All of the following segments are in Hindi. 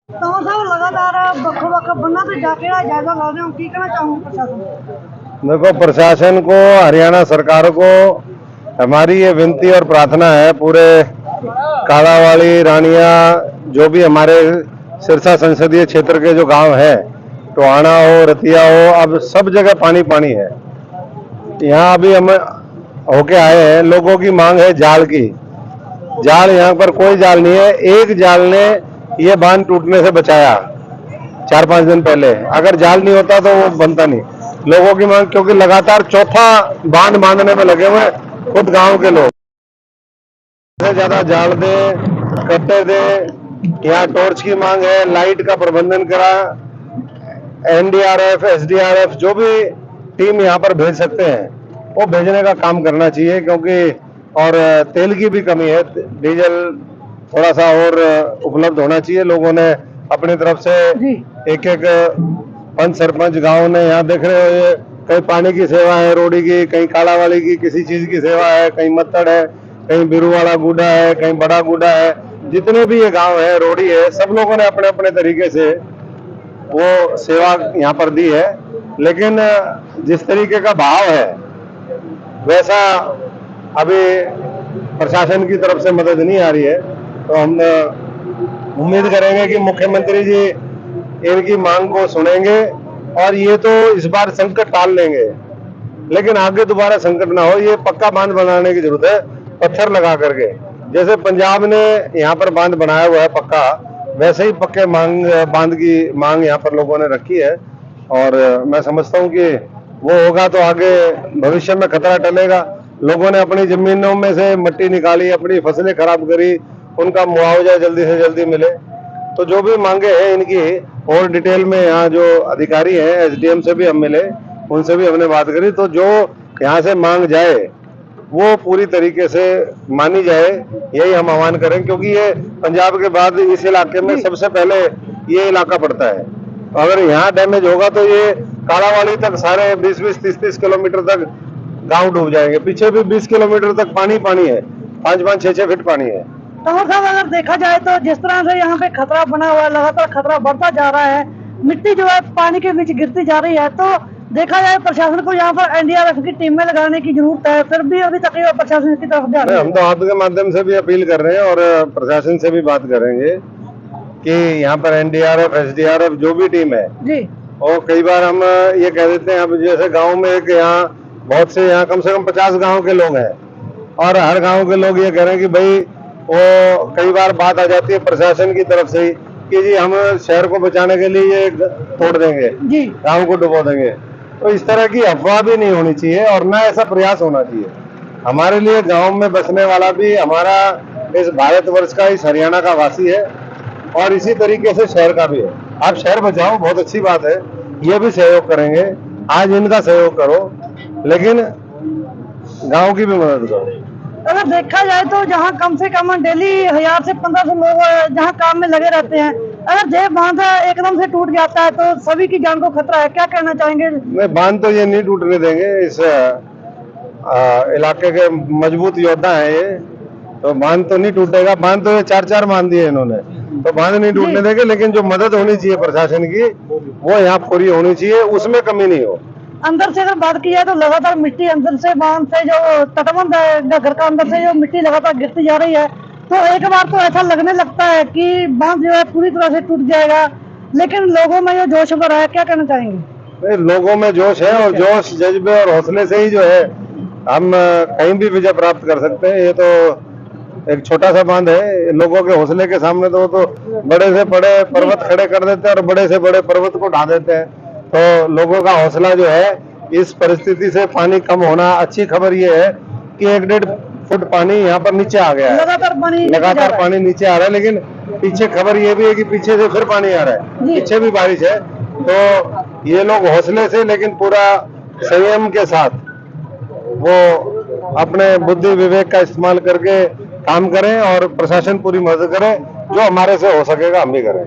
तो सब लगातार ਵੱਖ-ਵੱਖ ਬੰਨਾਂ ਤੇ ਜਾ ਕੇ ਜਾਇਜ਼ਾ ਲਾ ਰਹੇ ਹੋ, ਕੀ ਕਹਿਣਾ ਚਾਹੋਗੇ प्रशासन को? देखो, प्रशासन को, हरियाणा सरकार को हमारी ये विनती और प्रार्थना है, पूरे कालावाड़ी, रानिया, जो भी हमारे सिरसा संसदीय क्षेत्र के जो गांव है, टोहाना हो, रतिया हो, अब सब जगह पानी पानी है। यहाँ अभी हम होके आए हैं, लोगों की मांग है जाल की। जाल यहाँ पर कोई जाल नहीं है, एक जाल ने ये बांध टूटने से बचाया 4-5 दिन पहले। अगर जाल नहीं होता तो वो बनता नहीं। लोगों की मांग, क्योंकि लगातार चौथा बांध बांधने में लगे हुए खुद गांव के लोग, ज्यादा जाल दे, कट्टे दे। यहाँ टॉर्च की मांग है, लाइट का प्रबंधन करा, एनडीआरएफ, एसडीआरएफ, जो भी टीम यहाँ पर भेज सकते हैं वो भेजने का काम करना चाहिए, क्योंकि और तेल की भी कमी है, डीजल थोड़ा सा और उपलब्ध होना चाहिए। लोगों ने अपनी तरफ से एक एक पंच सरपंच गांव ने, यहाँ देख रहे हो, ये कहीं पानी की सेवा है रोडी की, कहीं कालावाली की किसी चीज की सेवा है, कहीं मत्तड़ है, कहीं बिरुवाड़ा गुडा है, कहीं बड़ा गुडा है। जितने भी ये गांव है, रोडी है, सब लोगों ने अपने अपने तरीके से वो सेवा यहाँ पर दी है। लेकिन जिस तरीके का भाव है वैसा अभी प्रशासन की तरफ से मदद नहीं आ रही है। तो हम उम्मीद करेंगे कि मुख्यमंत्री जी इनकी मांग को सुनेंगे और ये तो इस बार संकट टाल लेंगे, लेकिन आगे दोबारा संकट ना हो। ये पक्का बांध बनाने की जरूरत है, पत्थर लगा करके। जैसे पंजाब ने यहाँ पर बांध बनाया हुआ है पक्का, वैसे ही पक्के बांध की मांग यहाँ पर लोगों ने रखी है। और मैं समझता हूँ कि वो होगा तो आगे भविष्य में खतरा टलेगा। लोगों ने अपनी जमीनों में से मिट्टी निकाली, अपनी फसलें खराब करी, उनका मुआवजा जल्दी से जल्दी मिले। तो जो भी मांगे हैं इनकी और डिटेल में, यहाँ जो अधिकारी हैं एसडीएम से भी हम मिले, उनसे भी हमने बात करी। तो जो यहाँ से मांग जाए वो पूरी तरीके से मानी जाए, यही हम आह्वान करें, क्योंकि ये पंजाब के बाद इस इलाके में सबसे पहले ये इलाका पड़ता है। तो अगर यहाँ डैमेज होगा तो ये कालावाड़ी तक सारे 20-20, 30-30 किलोमीटर तक गांव डूब जाएंगे। पीछे भी 20 किलोमीटर तक पानी पानी है, 5-5, 6-6 फीट पानी है। तो साहब अगर देखा जाए तो जिस तरह से यहाँ पे खतरा बना हुआ है, लगातार खतरा बढ़ता जा रहा है, मिट्टी जो है पानी के बीच गिरती जा रही है, तो देखा जाए प्रशासन को यहाँ पर एनडीआरएफ की टीमें लगाने की जरूरत है, फिर भी अभी तक प्रशासन की तरफ जा रही है। हम तो आपके माध्यम से भी अपील कर रहे हैं और प्रशासन से भी बात करेंगे कि यहाँ पर एनडीआरएफ, एसडीआरएफ जो भी टीम है जी, और कई बार हम ये कह देते हैं, अब जैसे गांव में एक यहाँ बहुत से, यहाँ कम से कम 50 गांव के लोग हैं और हर गांव के लोग ये कह रहे हैं कि भाई, वो कई बार बात आ जाती है प्रशासन की तरफ से ही कि जी हम शहर को बचाने के लिए ये तोड़ देंगे, गांव को डुबो देंगे। तो इस तरह की अफवाह भी नहीं होनी चाहिए और ना ऐसा प्रयास होना चाहिए। हमारे लिए गांव में बसने वाला भी हमारा इस भारतवर्ष का, इस हरियाणा का वासी है और इसी तरीके से शहर का भी है। आप शहर बचाओ, बहुत अच्छी बात है, ये भी सहयोग करेंगे। आज इनका सहयोग करो, लेकिन गांव की भी मदद करो। अगर देखा जाए तो जहाँ कम से कम डेली 1000 से 1500 लोग जहाँ काम में लगे रहते हैं, अगर ये बांध एकदम से टूट जाता है तो सभी की जान को खतरा है, क्या कहना चाहेंगे? नहीं, बांध तो ये नहीं टूटने देंगे। इस इलाके के मजबूत योद्धा है ये, तो बांध तो नहीं टूटेगा। बांध तो ये 4-4 बांध दिए इन्होंने, तो बांध नहीं टूटने देंगे। लेकिन जो मदद होनी चाहिए प्रशासन की वो यहाँ पूरी होनी चाहिए, उसमें कमी नहीं हो। अंदर से अगर बात की जाए तो लगातार मिट्टी अंदर से, बांध से जो तटबंध है घर का, अंदर से जो मिट्टी लगातार गिरती जा रही है, तो एक बार तो ऐसा लगने लगता है कि बांध जो है पूरी तरह से टूट जाएगा। लेकिन लोगों में जो जोश भरा है, क्या कहना चाहेंगे? लोगों में जोश है और जोश, जज्बे और हौसले से ही जो है हम कहीं भी विजय प्राप्त कर सकते हैं। ये तो एक छोटा सा बांध है, लोगों के हौसले के सामने तो बड़े से बड़े पर्वत खड़े कर देते हैं और बड़े से बड़े पर्वत को ढा देते हैं। तो लोगों का हौसला जो है, इस परिस्थिति से पानी कम होना, अच्छी खबर ये है कि 1-1.5 फुट पानी यहाँ पर नीचे आ गया है। लगातार पानी नीचे आ रहा है। लेकिन पीछे खबर ये भी है कि पीछे से फिर पानी आ रहा है, पीछे भी बारिश है। तो ये लोग हौसले से, लेकिन पूरा संयम के साथ वो अपने बुद्धि विवेक का इस्तेमाल करके काम करें और प्रशासन पूरी मदद करे। जो हमारे से हो सकेगा हम भी करें।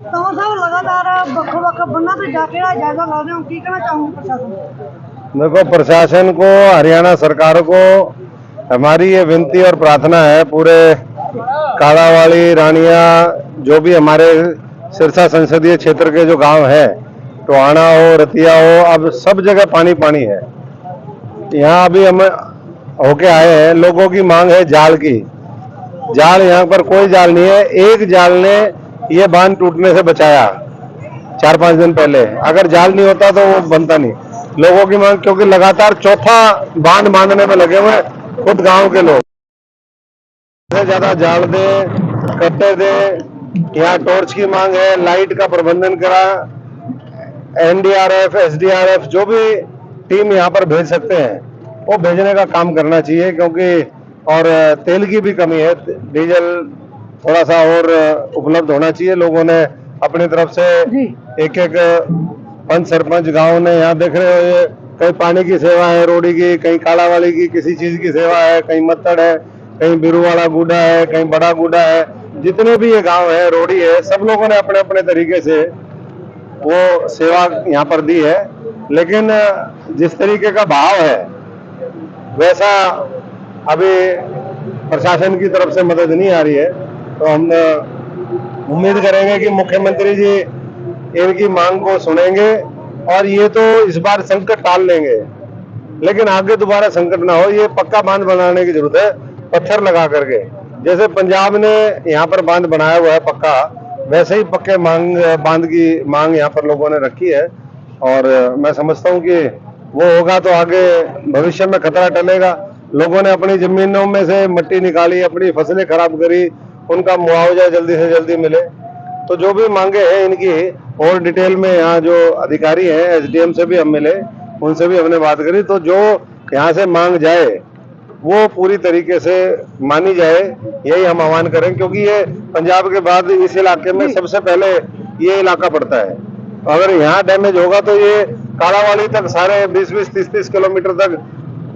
तो साहब लगातार ਵੱਖ-ਵੱਖ ਬੰਨਾਂ ਤੇ ਜਾ ਕੇ ਜਾਇਜ਼ਾ ला रहे हो, ਕੀ कहना चाहूंगे प्रशासन? देखो, प्रशासन को, हरियाणा सरकार को हमारी ये विनती और प्रार्थना है, पूरे कालावाड़ी, रानिया, जो भी हमारे सिरसा संसदीय क्षेत्र के जो गांव है, टोहाना हो, रतिया हो, अब सब जगह पानी पानी है। यहाँ अभी हम होके आए हैं, लोगों की मांग है जाल की। जाल यहाँ पर कोई जाल नहीं है, एक जाल ने ये बांध टूटने से बचाया 4-5 दिन पहले। अगर जाल नहीं होता तो वो बनता नहीं। लोगों की मांग, क्योंकि लगातार चौथा बांध बांधने में लगे हुए खुद गांव के लोग। ज्यादा जाल दे, कट्टे दे। यहाँ टॉर्च की मांग है, लाइट का प्रबंधन करा, एनडीआरएफ, एसडीआरएफ जो भी टीम यहाँ पर भेज सकते हैं वो भेजने का काम करना चाहिए, क्योंकि और तेल की भी कमी है, डीजल थोड़ा सा और उपलब्ध होना चाहिए। लोगों ने अपनी तरफ से एक पंच सरपंच गांव ने, यहाँ देख रहे हो, ये कहीं पानी की सेवा है रोडी की, कहीं कालावाली की किसी चीज की सेवा है, कहीं मत्तड़ है, कहीं बिरुवाड़ा गुडा है, कहीं बड़ा गुडा है। जितने भी ये गांव है, रोडी है, सब लोगों ने अपने अपने तरीके से वो सेवा यहाँ पर दी है। लेकिन जिस तरीके का भाव है वैसा अभी प्रशासन की तरफ से मदद नहीं आ रही है। तो हम उम्मीद करेंगे कि मुख्यमंत्री जी इनकी मांग को सुनेंगे और ये तो इस बार संकट टाल लेंगे, लेकिन आगे दोबारा संकट ना हो। ये पक्का बांध बनाने की जरूरत है, पत्थर लगा करके। जैसे पंजाब ने यहाँ पर बांध बनाया हुआ है पक्का, वैसे ही पक्के बांध की मांग यहाँ पर लोगों ने रखी है। और मैं समझता हूँ कि वो होगा तो आगे भविष्य में खतरा टलेगा। लोगों ने अपनी जमीनों में से मिट्टी निकाली, अपनी फसलें खराब करी, उनका मुआवजा जल्दी से जल्दी मिले। तो जो भी मांगे हैं इनकी और डिटेल में यहाँ जो अधिकारी हैं, एसडीएम से भी हम मिले, उनसे भी हमने बात करी। तो जो यहाँ से मांग जाए वो पूरी तरीके से मानी जाए, यही हम आह्वान करें, क्योंकि ये पंजाब के बाद इस इलाके में सबसे पहले ये इलाका पड़ता है। अगर यहाँ डैमेज होगा तो ये कालावाली तक सारे 20-20, 30-30 किलोमीटर तक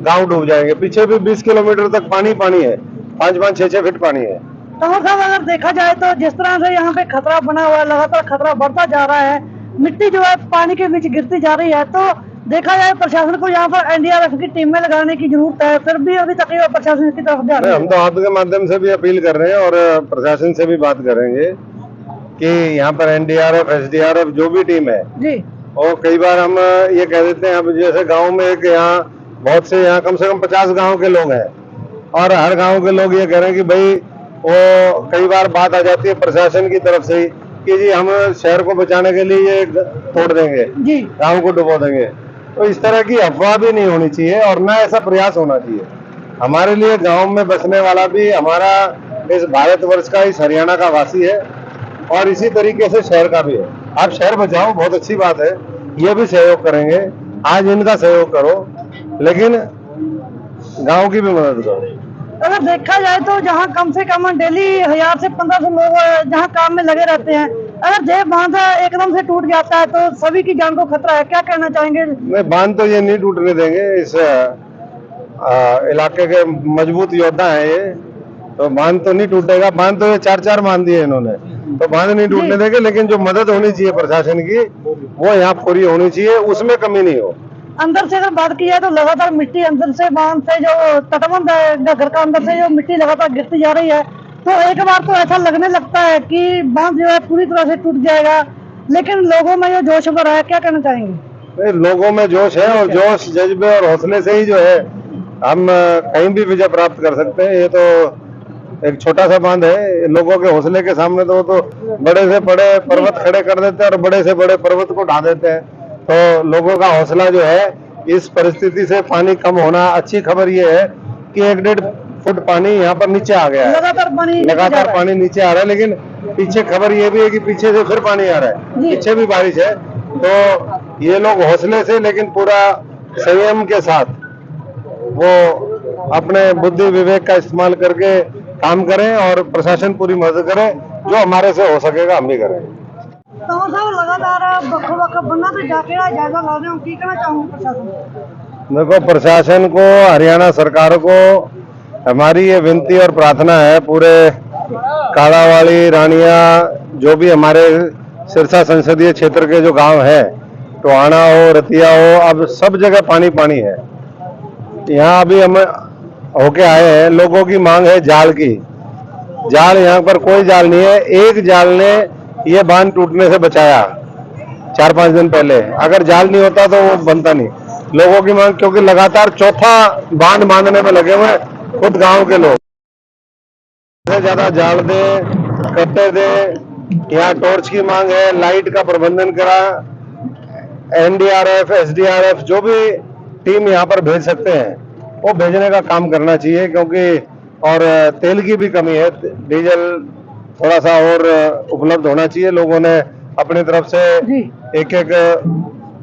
गांव डूब जाएंगे। पीछे भी 20 किलोमीटर तक पानी पानी है, 5-5, 6-6 फीट पानी है। तो साहब अगर देखा जाए तो जिस तरह से यहाँ पे खतरा बना हुआ है, लगातार खतरा बढ़ता जा रहा है, मिट्टी जो है पानी के बीच गिरती जा रही है, तो देखा जाए प्रशासन को यहाँ पर एनडीआरएफ की टीमें लगाने की जरूरत है। फिर भी अभी तक ये प्रशासन की तरफ ध्यान हम तो आपके माध्यम से भी अपील कर रहे हैं और प्रशासन से भी बात करेंगे कि यहाँ पर एनडीआरएफ, एसडीआरएफ जो भी टीम है जी। और कई बार हम ये कह देते हैं, अब जैसे गाँव में एक यहाँ बहुत से, यहाँ कम से कम 50 गाँव के लोग हैं और हर गाँव के लोग ये कह रहे हैं कि भाई वो कई बार बात आ जाती है प्रशासन की तरफ से ही कि जी हम शहर को बचाने के लिए ये तोड़ देंगे, गांव को डुबो देंगे। तो इस तरह की अफवाह भी नहीं होनी चाहिए और ना ऐसा प्रयास होना चाहिए। हमारे लिए गांव में बसने वाला भी हमारा इस भारतवर्ष का, इस हरियाणा का वासी है और इसी तरीके से शहर का भी है। आप शहर बचाओ, बहुत अच्छी बात है, ये भी सहयोग करेंगे। आज इनका सहयोग करो, लेकिन गाँव की भी मदद करो। अगर देखा जाए तो जहाँ कम से कम डेली 1000 से 1500 लोग जहाँ काम में लगे रहते हैं, अगर जय बांध एकदम से टूट जाता है तो सभी की जान को खतरा है। क्या कहना चाहेंगे? नहीं, बांध तो ये नहीं टूटने देंगे। इस इलाके के मजबूत योद्धा है ये, तो बांध तो नहीं टूटेगा। बांध तो ये 4-4 बांध दिए इन्होंने, तो बांध नहीं टूटने देंगे। लेकिन जो मदद होनी चाहिए प्रशासन की वो यहाँ पूरी होनी चाहिए, उसमें कमी नहीं हो। अंदर से अगर बात की जाए तो लगातार मिट्टी अंदर से बांध से जो तटबंध है घर का अंदर से जो मिट्टी लगातार गिरती जा रही है, तो एक बार तो ऐसा लगने लगता है कि बांध जो है पूरी तरह से टूट जाएगा। लेकिन लोगों में जो जोश भरा है, क्या कहना चाहेंगे? लोगों में जोश है और जोश, जज्बे और हौसले से ही जो है हम कहीं भी विजय प्राप्त कर सकते हैं। ये तो एक छोटा सा बांध है, लोगों के हौसले के सामने तो बड़े से बड़े पर्वत खड़े कर देते हैं और बड़े से बड़े पर्वत को ढा देते हैं। तो लोगों का हौसला जो है, इस परिस्थिति से पानी कम होना, अच्छी खबर ये है कि 1-1.5 फुट पानी यहाँ पर नीचे आ गया है। लगातार पानी नीचे आ रहा है। लेकिन पीछे खबर ये भी है कि पीछे से फिर पानी आ रहा है, पीछे भी बारिश है। तो ये लोग हौसले से लेकिन पूरा संयम के साथ वो अपने बुद्धि विवेक का इस्तेमाल करके काम करें और प्रशासन पूरी मदद करे। जो हमारे से हो सकेगा हम भी करेंगे। तो साहब लगातार बख बनना तो जायजा ला रहे हो, की कहना चाहूंगा प्रशासन? देखो, प्रशासन को, हरियाणा सरकार को हमारी ये विनती और प्रार्थना है, पूरे कालावाली, रानिया, जो भी हमारे सिरसा संसदीय क्षेत्र के जो गांव है, टोहाना हो, रतिया हो, अब सब जगह पानी पानी है। यहाँ अभी हम होके आए हैं, लोगों की मांग है जाल की। जाल यहाँ पर कोई जाल नहीं है, एक जाल ने ये बांध टूटने से बचाया 4-5 दिन पहले। अगर जाल नहीं होता तो वो बनता नहीं। लोगों की मांग, क्योंकि लगातार चौथा बांध बांधने में लगे हुए हैं खुद गांव के लोग। ज्यादा जाल दे, कट्टे दे, यहाँ टॉर्च की मांग है, लाइट का प्रबंधन करा, एनडीआरएफ, एसडीआरएफ जो भी टीम यहाँ पर भेज सकते हैं वो भेजने का काम करना चाहिए, क्योंकि और तेल की भी कमी है, डीजल थोड़ा सा और उपलब्ध होना चाहिए। लोगों ने अपनी तरफ से एक एक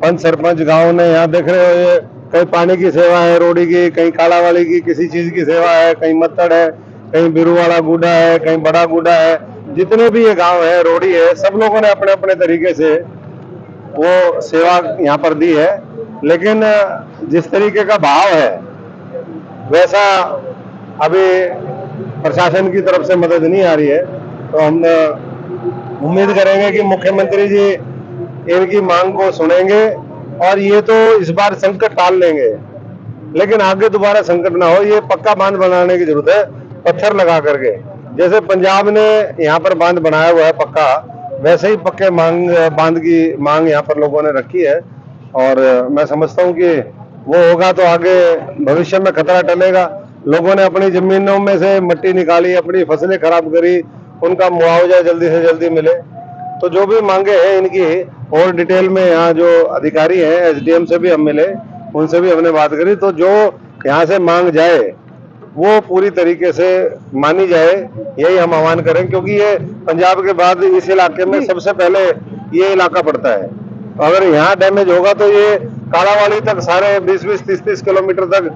पंच सरपंच गांव ने, यहाँ देख रहे हो ये कहीं पानी की सेवा है रोडी की, कहीं कालावाली की किसी चीज की सेवा है, कहीं मत्तड़ है, कहीं बिरुवाड़ा गुडा है, कहीं बड़ा गुडा है, जितने भी ये गांव है रोडी है, सब लोगों ने अपने अपने तरीके से वो सेवा यहाँ पर दी है। लेकिन जिस तरीके का भाव है वैसा अभी प्रशासन की तरफ से मदद नहीं आ रही है। तो हम उम्मीद करेंगे कि मुख्यमंत्री जी इनकी मांग को सुनेंगे और ये तो इस बार संकट टाल लेंगे, लेकिन आगे दोबारा संकट ना हो। ये पक्का बांध बनाने की जरूरत है, पत्थर लगा करके। जैसे पंजाब ने यहाँ पर बांध बनाया हुआ है पक्का, वैसे ही पक्के बांध की मांग यहाँ पर लोगों ने रखी है। और मैं समझता हूँ कि वो होगा तो आगे भविष्य में खतरा टलेगा। लोगों ने अपनी जमीनों में से मिट्टी निकाली, अपनी फसलें खराब करी, उनका मुआवजा जल्दी से जल्दी मिले। तो जो भी मांगे हैं इनकी और डिटेल में यहाँ जो अधिकारी हैं एसडीएम से भी हम मिले, उनसे भी हमने बात करी। तो जो यहाँ से मांग जाए वो पूरी तरीके से मानी जाए, यही हम आह्वान करें, क्योंकि ये पंजाब के बाद इस इलाके में सबसे पहले ये इलाका पड़ता है। अगर यहाँ डैमेज होगा तो ये कालावाली तक सारे 20-20, 30-30 किलोमीटर तक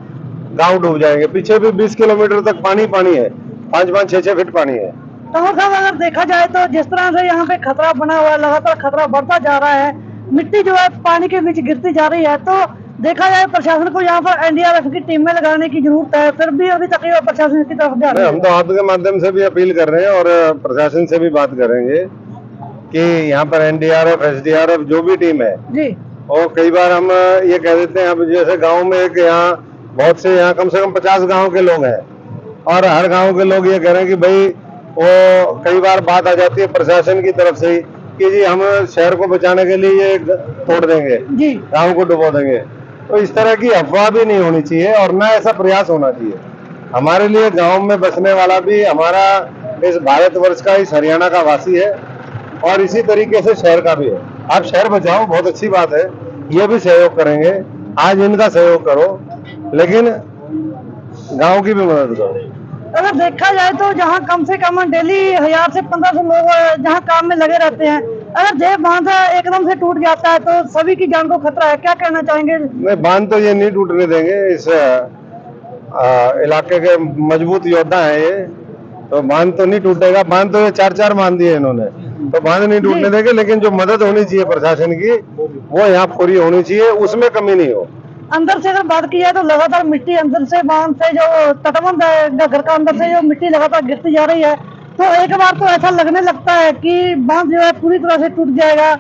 गांव डूब जाएंगे। पीछे भी 20 किलोमीटर तक पानी पानी है, 5-5, 6-6 फीट पानी है। तो साहब अगर देखा जाए तो जिस तरह से यहाँ पे खतरा बना हुआ है, लगातार खतरा बढ़ता जा रहा है, मिट्टी जो है पानी के बीच गिरती जा रही है, तो देखा जाए प्रशासन को यहाँ पर एनडीआरएफ की टीमें लगाने की जरूरत है, फिर भी अभी तक ये प्रशासन की तरफ जा रही है। हम तो आपके माध्यम से भी अपील कर रहे हैं और प्रशासन से भी बात करेंगे कि यहाँ पर एनडीआरएफ, एसडीआरएफ जो भी टीम है जी, और कई बार हम ये कह देते हैं, अब जैसे गांव में एक यहाँ बहुत से, यहाँ कम से कम 50 गांव के लोग हैं और हर गांव के लोग ये कह रहे हैं कि भाई वो कई बार बात आ जाती है प्रशासन की तरफ से ही कि जी हम शहर को बचाने के लिए ये तोड़ देंगे, जी, गांव को डुबो देंगे। तो इस तरह की अफवाह भी नहीं होनी चाहिए और ना ऐसा प्रयास होना चाहिए। हमारे लिए गांव में बसने वाला भी हमारा इस भारतवर्ष का, इस हरियाणा का वासी है और इसी तरीके से शहर का भी है। आप शहर बचाओ, बहुत अच्छी बात है, ये भी सहयोग करेंगे, आज इनका सहयोग करो, लेकिन गांव की भी मदद करो। अगर देखा जाए तो जहाँ कम से कम डेली 1000 से 1500 लोग जहाँ काम में लगे रहते हैं, अगर ये बांध एकदम से टूट जाता है तो सभी की जान को खतरा है, क्या कहना चाहेंगे? नहीं, बांध तो ये नहीं टूटने देंगे, इस इलाके के मजबूत योद्धा है ये, तो बांध तो नहीं टूटेगा। बांध तो ये 4-4 बांध दिए इन्होंने, तो बांध नहीं टूटने देंगे, लेकिन जो मदद होनी चाहिए प्रशासन की वो यहाँ पूरी होनी चाहिए, उसमें कमी नहीं हो। अंदर से अगर बात की जाए तो लगातार मिट्टी अंदर से बांध से जो तटबंध है घर का, अंदर से जो मिट्टी लगातार गिरती जा रही है, तो एक बार तो ऐसा लगने लगता है कि बांध जो है पूरी तरह से टूट जाएगा,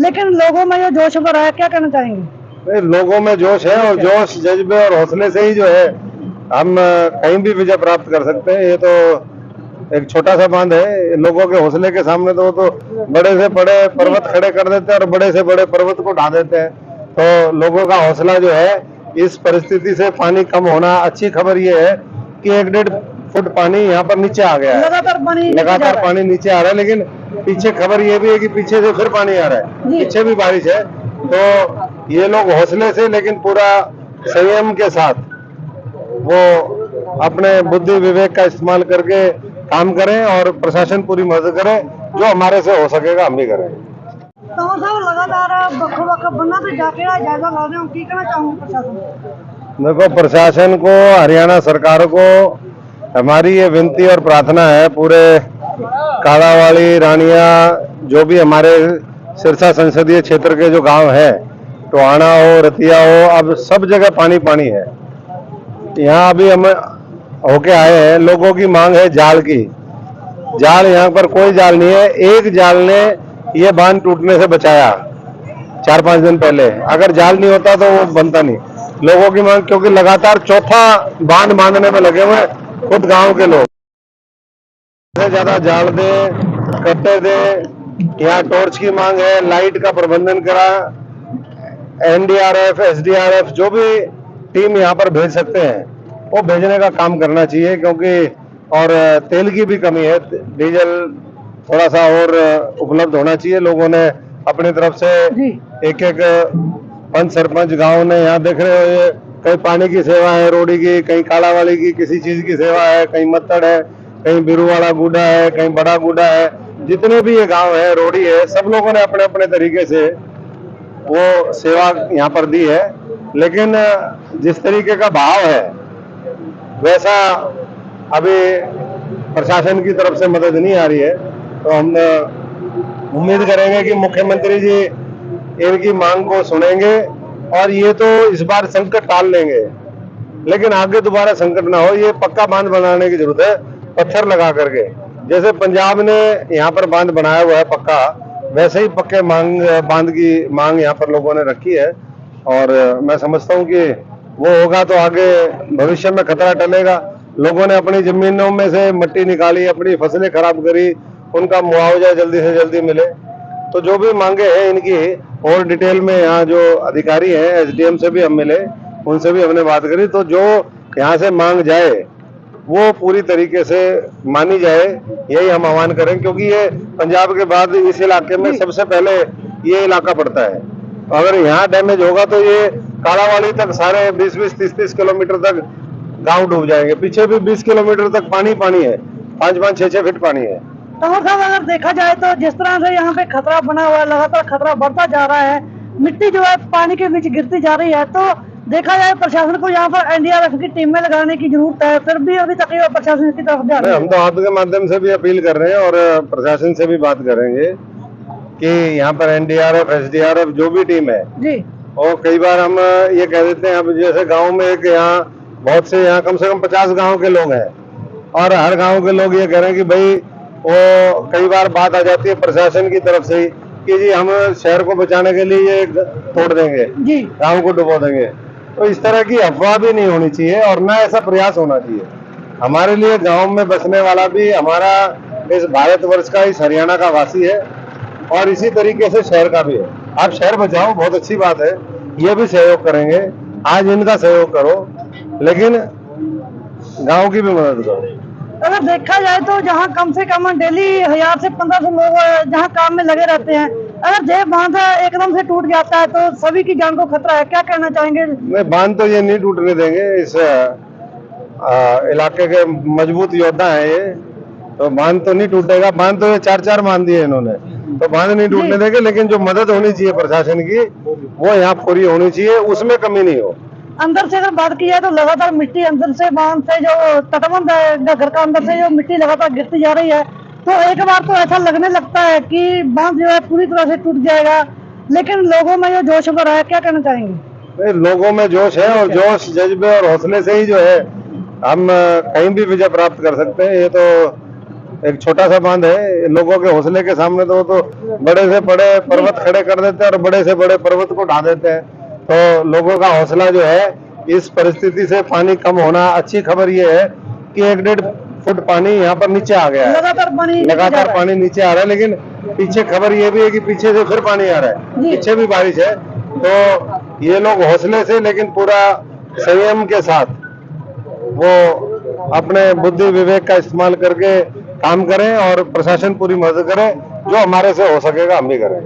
लेकिन लोगों में जो जोश भरा है, क्या कहना चाहेंगे? लोगों में जोश है और जोश, जज्बे और हौसले से ही जो है हम कहीं भी विजय प्राप्त कर सकते हैं। ये तो एक छोटा सा बांध है, लोगों के हौसले के सामने तो बड़े से बड़े पर्वत खड़े कर देते हैं और बड़े से बड़े पर्वत को ढा देते हैं। तो लोगों का हौसला जो है, इस परिस्थिति से पानी कम होना, अच्छी खबर ये है कि 1-1.5 फुट पानी यहाँ पर नीचे आ गया है, लगातार पानी नीचे आ रहा है। लेकिन पीछे खबर ये भी है कि पीछे से फिर पानी आ रहा है, पीछे भी बारिश है। तो ये लोग हौसले से लेकिन पूरा संयम के साथ वो अपने बुद्धि विवेक का इस्तेमाल करके काम करें और प्रशासन पूरी मदद करे, जो हमारे से हो सकेगा हम भी करें। तो साहब लगातार बखो बनना तो जाके जायजा ला रहे हो, की कहना चाहूंगा प्रशासन? देखो, प्रशासन को, हरियाणा सरकार को हमारी ये विनती और प्रार्थना है, पूरे कालावाली, रानिया, जो भी हमारे सिरसा संसदीय क्षेत्र के जो गांव है, टोहाना हो, रतिया हो, अब सब जगह पानी पानी है। यहाँ अभी हम होके आए हैं, लोगों की मांग है जाल की। जाल, यहाँ पर कोई जाल नहीं है, एक जाल ने ये बांध टूटने से बचाया 4-5 दिन पहले। अगर जाल नहीं होता तो वो बनता नहीं। लोगों की मांग, क्योंकि लगातार चौथा बांध बांधने में लगे हुए खुद गांव के लोग। ज्यादा जाल दे, कट्टे दे, यहाँ टॉर्च की मांग है, लाइट का प्रबंधन करा, एनडीआरएफ, एसडीआरएफ जो भी टीम यहाँ पर भेज सकते हैं वो भेजने का काम करना चाहिए, क्योंकि और तेल की भी कमी है, डीजल थोड़ा सा और उपलब्ध होना चाहिए। लोगों ने अपनी तरफ से जी एक एक पंच सरपंच गांव ने यहाँ देख रहे हो, ये कहीं पानी की सेवा है, रोडी की, कहीं काला वाली की, किसी चीज की सेवा है, कहीं मत्तड़ है, कहीं बिरुवाड़ा गुडा है, कहीं बड़ा गुडा है, जितने भी ये गांव है, रोडी है, सब लोगों ने अपने अपने तरीके से वो सेवा यहाँ पर दी है। लेकिन जिस तरीके का भाव है वैसा अभी प्रशासन की तरफ से मदद नहीं आ रही है, तो हम उम्मीद करेंगे कि मुख्यमंत्री जी इनकी मांग को सुनेंगे और ये तो इस बार संकट टाल लेंगे, लेकिन आगे दोबारा संकट ना हो। ये पक्का बांध बनाने की जरूरत है, पत्थर लगा करके, जैसे पंजाब ने यहाँ पर बांध बनाया हुआ है पक्का, वैसे ही पक्के बांध की मांग यहाँ पर लोगों ने रखी है। और मैं समझता हूँ कि वो होगा तो आगे भविष्य में खतरा टलेगा। लोगों ने अपनी जमीनों में से मिट्टी निकाली, अपनी फसलें खराब करी, उनका मुआवजा जल्दी से जल्दी मिले। तो जो भी मांगे हैं इनकी और डिटेल में यहाँ जो अधिकारी हैं, एसडीएम से भी हम मिले, उनसे भी हमने बात करी, तो जो यहाँ से मांग जाए वो पूरी तरीके से मानी जाए, यही हम आह्वान करें, क्योंकि ये पंजाब के बाद इस इलाके में सबसे पहले ये इलाका पड़ता है। अगर यहाँ डैमेज होगा तो ये कालावाली तक सारे 20-20, 30-30 किलोमीटर तक गांव डूब जाएंगे। पीछे भी 20 किलोमीटर तक पानी पानी है, 5-5, 6-6 फीट पानी है। तंवर साहब, अगर देखा जाए तो जिस तरह से यहाँ पे खतरा बना हुआ है, लगातार खतरा बढ़ता जा रहा है, मिट्टी जो है पानी के बीच गिरती जा रही है, तो देखा जाए प्रशासन को यहाँ पर एनडीआरएफ की टीमें लगाने की जरूरत है, फिर भी अभी तक ये प्रशासन की तरफ जा रही है। हम तो आपके माध्यम से भी अपील कर रहे हैं और प्रशासन से भी बात करेंगे कि यहाँ पर एनडीआरएफ, एसडीआरएफ जो भी टीम है जी, और कई बार हम ये कह देते हैं, अब जैसे गांव में एक यहाँ बहुत से, यहाँ कम से कम 50 गांव के लोग हैं और हर गांव के लोग ये कह रहे हैं कि भाई वो कई बार बात आ जाती है प्रशासन की तरफ से ही कि जी हम शहर को बचाने के लिए ये तोड़ देंगे, जी गांव को डुबो देंगे। तो इस तरह की अफवाह भी नहीं होनी चाहिए और ना ऐसा प्रयास होना चाहिए। हमारे लिए गांव में बसने वाला भी हमारा इस भारतवर्ष का, इस हरियाणा का वासी है और इसी तरीके से शहर का भी है। आप शहर बचाओ, बहुत अच्छी बात है, ये भी सहयोग करेंगे, आज इनका सहयोग करो, लेकिन गांव की भी मदद करो। अगर देखा जाए तो जहाँ कम से कम डेली 1000 से 1500 लोग जहाँ काम में लगे रहते हैं, अगर ये बांध एकदम से टूट जाता है तो सभी की जान को खतरा है, क्या कहना चाहेंगे? नहीं, बांध तो ये नहीं टूटने देंगे, इस इलाके के मजबूत योद्धा है ये, तो बांध तो नहीं टूटेगा। बांध तो ये 4-4 बांध दिए इन्होंने, तो बांध नहीं टूटने देंगे, लेकिन जो मदद होनी चाहिए प्रशासन की वो यहाँ पूरी होनी चाहिए, उसमें कमी नहीं हो। अंदर से अगर बात की जाए तो लगातार मिट्टी अंदर से बांध से जो तटबंध है घर का अंदर से जो मिट्टी लगातार गिरती जा रही है, तो एक बार तो ऐसा लगने लगता है कि बांध जो है पूरी तरह से टूट जाएगा, लेकिन लोगों में जो जोश भरा है, क्या कहना चाहेंगे? लोगों में जोश है और जोश, जज्बे और हौसले से ही जो है हम कहीं भी विजय प्राप्त कर सकते हैं। ये तो एक छोटा सा बांध है, लोगों के हौसले के सामने तो बड़े से बड़े पर्वत खड़े कर देते हैं और बड़े से बड़े पर्वत को ढा देते हैं। तो लोगों का हौसला जो है, इस परिस्थिति से पानी कम होना, अच्छी खबर ये है कि 1-1.5 फुट पानी यहाँ पर नीचे आ गया है, लगातार पानी नीचे आ रहा है। लेकिन पीछे खबर ये भी है कि पीछे से फिर पानी आ रहा है, पीछे भी बारिश है। तो ये लोग हौसले से लेकिन पूरा संयम के साथ वो अपने बुद्धि विवेक का इस्तेमाल करके काम करें और प्रशासन पूरी मदद करे, जो हमारे से हो सकेगा हम भी करें।